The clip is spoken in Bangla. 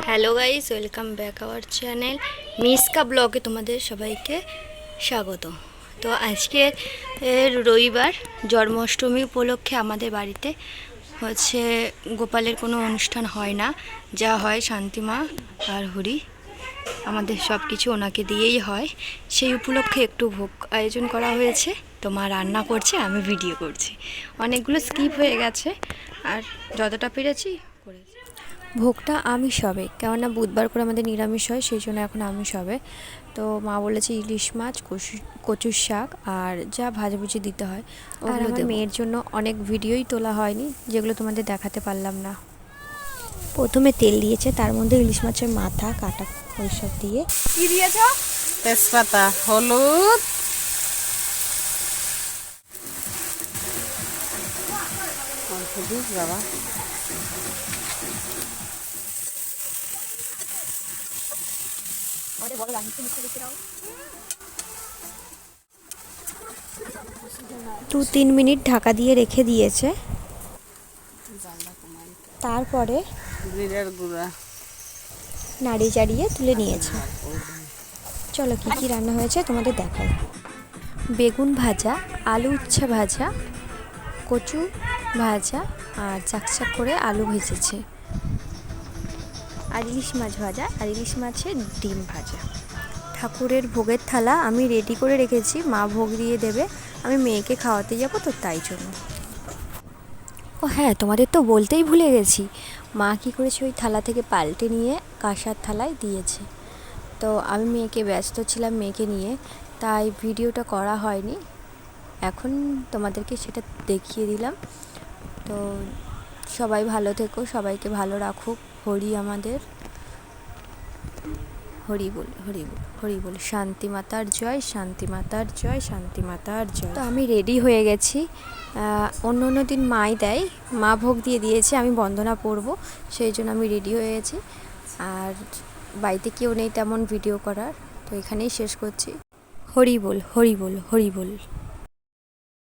Hello guys, welcome back our channel Miska ব্লগে তোমাদের সবাইকে স্বাগত। তো আজকে রবিবার, জন্মাষ্টমী উপলক্ষে আমাদের বাড়িতে হচ্ছে গোপালের কোনো অনুষ্ঠান হয় না, যা হয় শান্তিমা আর হরি, আমাদের সব কিছু ওনাকে দিয়েই হয়। সেই উপলক্ষে একটু ভোগ আয়োজন করা হয়েছে। তো মা রান্না করছে, আমি ভিডিও করছি। অনেকগুলো স্কিপ হয়ে গেছে, আর যতটা পেরেছি করেছি। ভোগটা আমিষ হবে, কেননা বুধবার করে আমাদের নিরামিষ হয়, সেই জন্য এখন আমিষ হবে। তো মা বলেছে ইলিশ মাছ, কচুর শাক আর যা ভাজাভুজি দিতে হয়। আর আমার মেয়ের জন্য অনেক ভিডিওই তোলা হয়নি, যেগুলো তোমাদের দেখাতে পারলাম না। প্রথমে তেল দিয়েছে, তার মধ্যে ইলিশ মাছের মাথা কাটা ওইসব দিয়ে কি দিয়েছ? তেজপাতা, হলুদ, বাবা 2-3 মিনিট ঢাকা দিয়ে রেখে দিয়েছে। তারপরে জিরের গুঁড়া নাড়িয়ে চাড়িয়ে তুলে নিয়েছে। চলো কী কী রান্না হয়েছে তোমাদের দেখাই। বেগুন ভাজা, আলু উচ্ছে ভাজা, কচু ভাজা, আর চাকচাক করে আলু ভেজেছে, আর ইলিশ মাছ ভাজা, আর ইলিশ মাছের ডিম ভাজা। ঠাকুরের ভোগের থালা আমি রেডি করে রেখেছি, মা ভোগ দিয়ে দেবে, আমি মেয়েকে খাওয়াতে যাব, তো তাই জন্য। ও হ্যাঁ, তোমাদের তো বলতেই ভুলে গেছি, মা কী করেছে, ওই থালা থেকে পাল্টে নিয়ে কাঁসার থালায় দিয়েছে। তো আমি মেয়েকে ব্যস্ত ছিলাম, মেয়েকে নিয়ে, তাই ভিডিওটা করা হয়নি। এখন তোমাদেরকে সেটা দেখিয়ে দিলাম। তো সবাই ভালো থেকো, সবাইকে ভালো রাখুক। হরি আমাদের, হরি বল, হরি বল, হরি বল। শান্তি মাতার জয়, শান্তি মাতার জয়, শান্তি মাতার জয়। তো আমি রেডি হয়ে গেছি। অন্য অন্য দিন মাই দেয়, মা ভোগ দিয়ে দিয়েছে, আমি বন্দনা পড়ব, সেই জন্য আমি রেডি হয়ে গেছি। আর বাড়িতে কেউ নেই তেমন ভিডিও করার, তো এখানেই শেষ করছি। হরি বল, হরি বল, হরি বল।